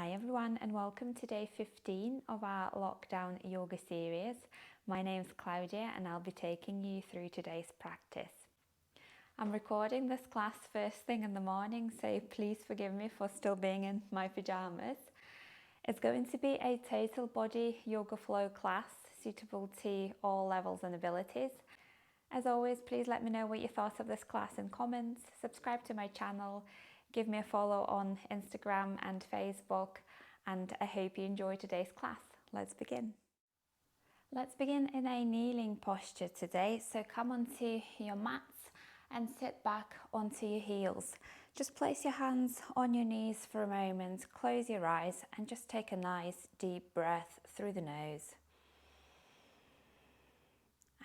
Hi everyone and welcome to day 15 of our lockdown yoga series. My name's Claudia and I'll be taking you through today's practice. I'm recording this class first thing in the morning, so please forgive me for still being in my pajamas. It's going to be a total body yoga flow class suitable to all levels and abilities. As always, please let me know what you thought of this class in comments, subscribe to my channel, give me a follow on Instagram and Facebook, and I hope you enjoy today's class. Let's begin. Let's begin in a kneeling posture today. So come onto your mats and sit back onto your heels. Just place your hands on your knees for a moment, close your eyes and just take a nice deep breath through the nose.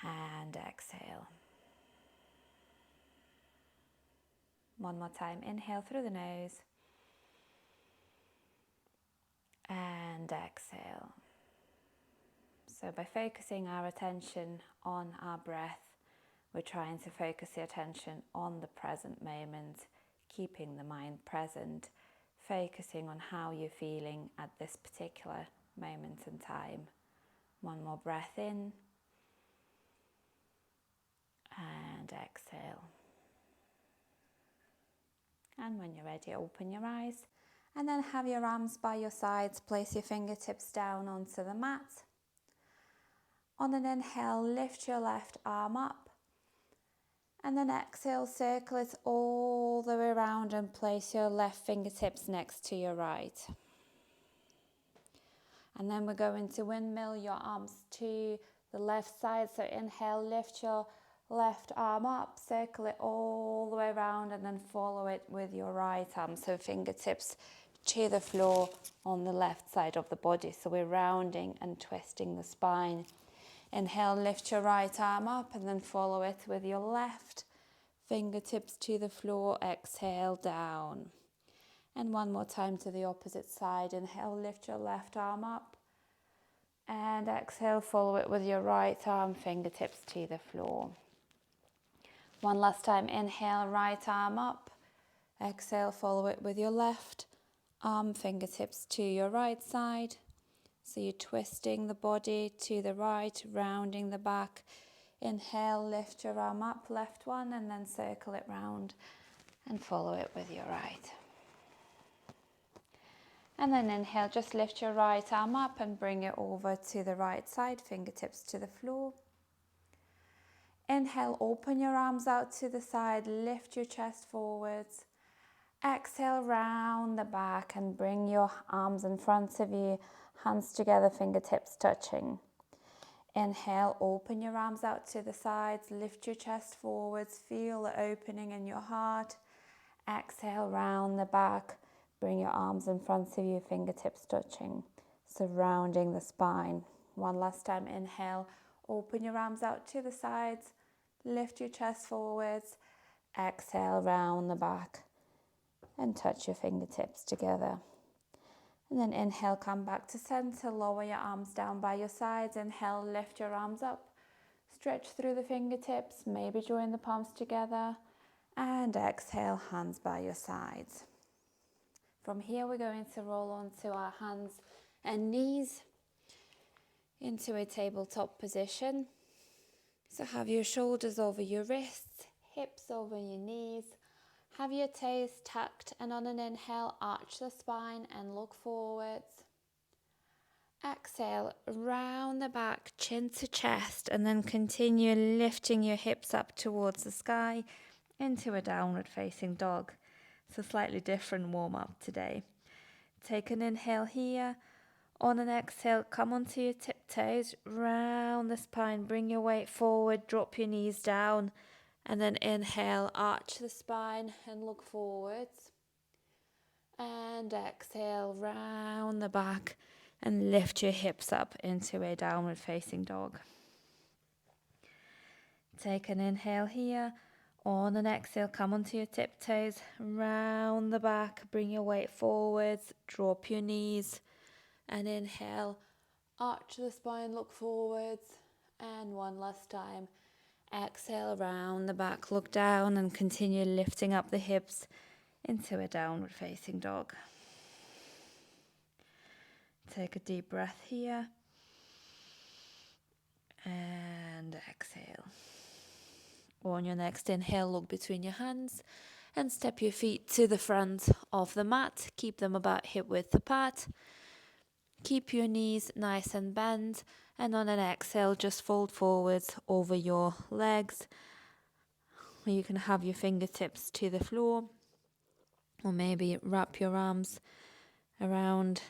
And exhale. One more time, inhale through the nose and exhale. So by focusing our attention on our breath, we're trying to focus the attention on the present moment, keeping the mind present, focusing on how you're feeling at this particular moment in time. One more breath in and exhale. And when you're ready, open your eyes and then have your arms by your sides. Place your fingertips down onto the mat. On an inhale, lift your left arm up. And then exhale, circle it all the way around and place your left fingertips next to your right. And then we're going to windmill your arms to the left side. So inhale, lift your left arm up, circle it all the way around and then follow it with your right arm. So fingertips to the floor on the left side of the body. So we're rounding and twisting the spine. Inhale, lift your right arm up and then follow it with your left. Fingertips to the floor, exhale down. And one more time to the opposite side. Inhale, lift your left arm up. And exhale, follow it with your right arm, fingertips to the floor. One last time, inhale, right arm up. Exhale, follow it with your left arm, fingertips to your right side. So you're twisting the body to the right, rounding the back. Inhale, lift your arm up, left one, and then circle it round and follow it with your right. And then inhale, just lift your right arm up and bring it over to the right side, fingertips to the floor. Inhale, open your arms out to the side, lift your chest forwards. Exhale, round the back and bring your arms in front of you, hands together, fingertips touching. Inhale, open your arms out to the sides, lift your chest forwards, feel the opening in your heart. Exhale, round the back, bring your arms in front of you, fingertips touching, surrounding the spine. One last time, inhale, open your arms out to the sides, lift your chest forwards. Exhale, round the back and touch your fingertips together. And then inhale, come back to center, lower your arms down by your sides. Inhale, lift your arms up, stretch through the fingertips, maybe join the palms together. And exhale, hands by your sides. From here, we're going to roll onto our hands and knees into a tabletop position. So have your shoulders over your wrists, hips over your knees. Have your toes tucked and on an inhale, arch the spine and look forwards. Exhale, round the back, chin to chest, and then continue lifting your hips up towards the sky into a downward facing dog. It's a slightly different warm up today. Take an inhale here. On an exhale, come onto your tiptoes, round the spine, bring your weight forward, drop your knees down. And then inhale, arch the spine and look forwards. And exhale, round the back and lift your hips up into a downward facing dog. Take an inhale here. On an exhale, come onto your tiptoes, round the back, bring your weight forwards, drop your knees. And inhale, arch the spine, look forwards. And one last time. Exhale, round the back, look down and continue lifting up the hips into a downward facing dog. Take a deep breath here. And exhale. On your next inhale, look between your hands and step your feet to the front of the mat. Keep them about hip width apart. Keep your knees nice and bent, and on an exhale, just fold forwards over your legs. You can have your fingertips to the floor, or maybe wrap your arms around,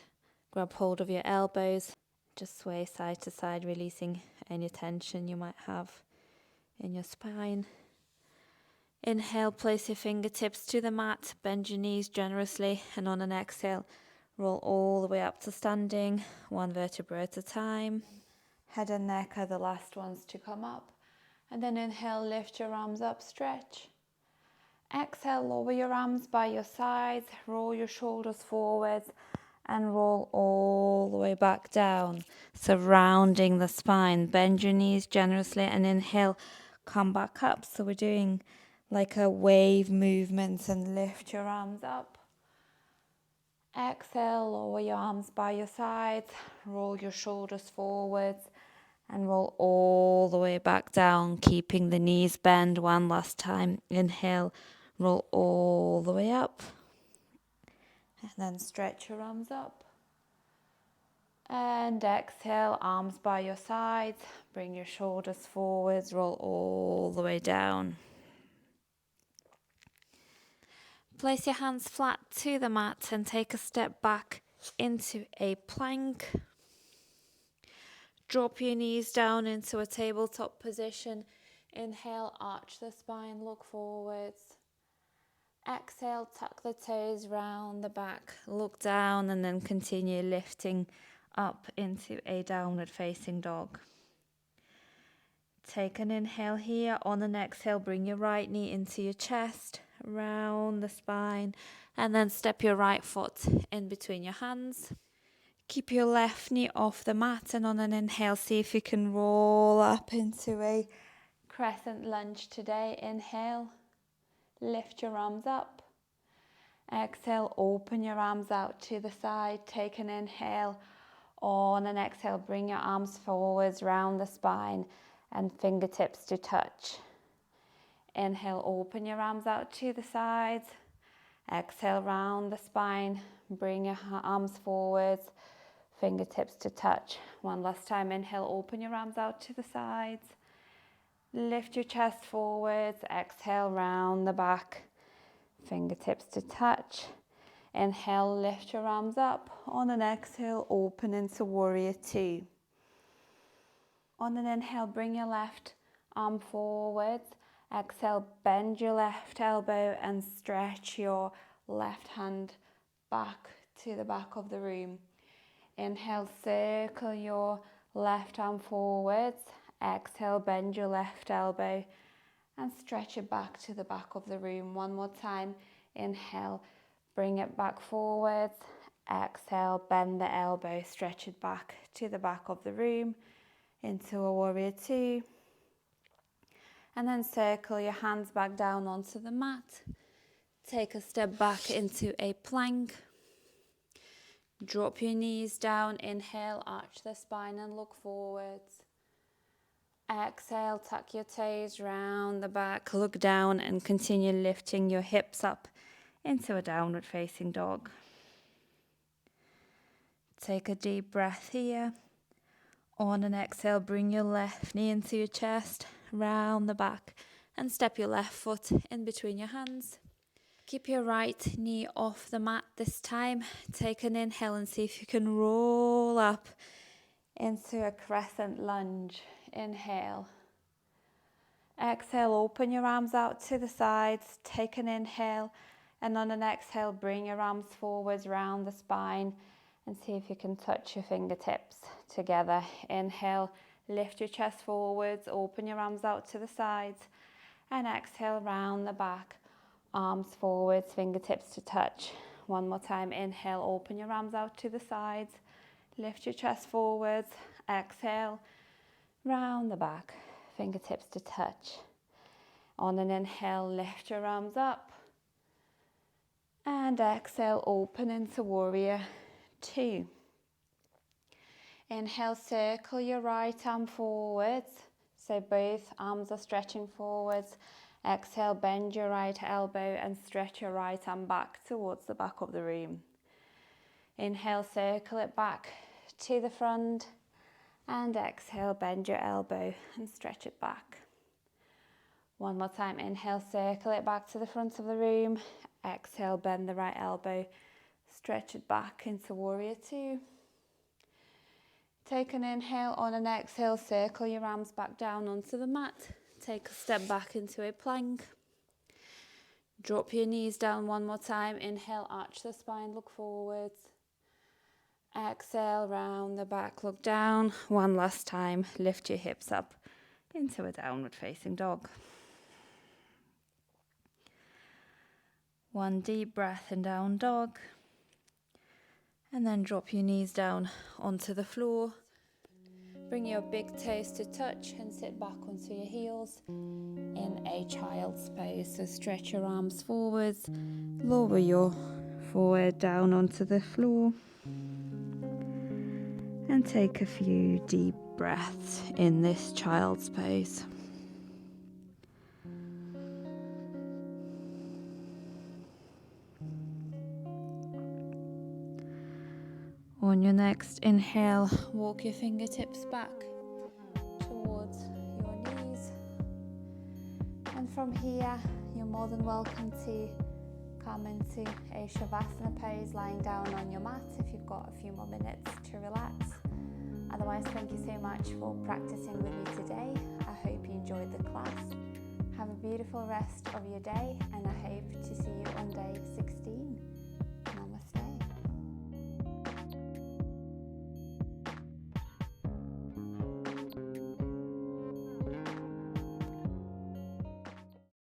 grab hold of your elbows, just sway side to side, releasing any tension you might have in your spine. Inhale, place your fingertips to the mat, bend your knees generously, and on an exhale, roll all the way up to standing, one vertebra at a time. Head and neck are the last ones to come up. And then inhale, lift your arms up, stretch. Exhale, lower your arms by your sides, roll your shoulders forwards, and roll all the way back down, surrounding the spine. Bend your knees generously and inhale, come back up. So we're doing like a wave movement, and lift your arms up. Exhale, lower your arms by your sides, roll your shoulders forwards, and roll all the way back down, keeping the knees bent. One last time. Inhale, roll all the way up, and then stretch your arms up. And exhale, arms by your sides, bring your shoulders forwards, roll all the way down. Place your hands flat to the mat and take a step back into a plank. Drop your knees down into a tabletop position. Inhale, arch the spine, look forwards. Exhale, tuck the toes round the back, look down, and then continue lifting up into a downward facing dog. Take an inhale here. On an exhale, bring your right knee into your chest, round the spine, and then step your right foot in between your hands. Keep your left knee off the mat, and on an inhale, see if you can roll up into a crescent lunge today. Inhale, lift your arms up. Exhale, open your arms out to the side. Take an inhale. On an exhale, bring your arms forwards, round the spine, and fingertips to touch. Inhale, open your arms out to the sides. Exhale, round the spine, bring your arms forwards, fingertips to touch. One last time. Inhale, open your arms out to the sides. Lift your chest forwards. Exhale, round the back, fingertips to touch. Inhale, lift your arms up. On an exhale, open into warrior two. On an inhale, bring your left arm forwards. Exhale, bend your left elbow and stretch your left hand back to the back of the room. Inhale, circle your left arm forwards. Exhale, bend your left elbow and stretch it back to the back of the room. One more time. Inhale, bring it back forwards. Exhale, bend the elbow, stretch it back to the back of the room into a warrior two. And then circle your hands back down onto the mat. Take a step back into a plank. Drop your knees down. Inhale, arch the spine and look forwards. Exhale, tuck your toes round the back, look down and continue lifting your hips up into a downward facing dog. Take a deep breath here. On an exhale, bring your left knee into your chest, round the back, and step your left foot in between your hands. Keep your right knee off the mat this time. Take an inhale and see if you can roll up into a crescent lunge. Inhale. Exhale, open your arms out to the sides. Take an inhale, and on an exhale, bring your arms forwards round the spine and see if you can touch your fingertips together. Inhale, lift your chest forwards, open your arms out to the sides, and exhale, round the back, arms forwards, fingertips to touch. One more time. Inhale, open your arms out to the sides, lift your chest forwards. Exhale, round the back, fingertips to touch. On an inhale, lift your arms up, and exhale, open into warrior two. Inhale, circle your right arm forwards. So both arms are stretching forwards. Exhale, bend your right elbow and stretch your right arm back towards the back of the room. Inhale, circle it back to the front. And exhale, bend your elbow and stretch it back. One more time, inhale, circle it back to the front of the room. Exhale, bend the right elbow, stretch it back into Warrior Two. Take an inhale, on an exhale, circle your arms back down onto the mat. Take a step back into a plank. Drop your knees down one more time. Inhale, arch the spine, look forwards. Exhale, round the back, look down. One last time, lift your hips up into a downward facing dog. One deep breath in down dog. And then drop your knees down onto the floor. Bring your big toes to touch and sit back onto your heels in a child's pose. So stretch your arms forwards, lower your forehead down onto the floor. And take a few deep breaths in this child's pose. On your next inhale, walk your fingertips back towards your knees. And from here, you're more than welcome to come into a Shavasana pose, lying down on your mat if you've got a few more minutes to relax. Otherwise, thank you so much for practicing with me today. I hope you enjoyed the class. Have a beautiful rest of your day, and I hope to see you on day 16.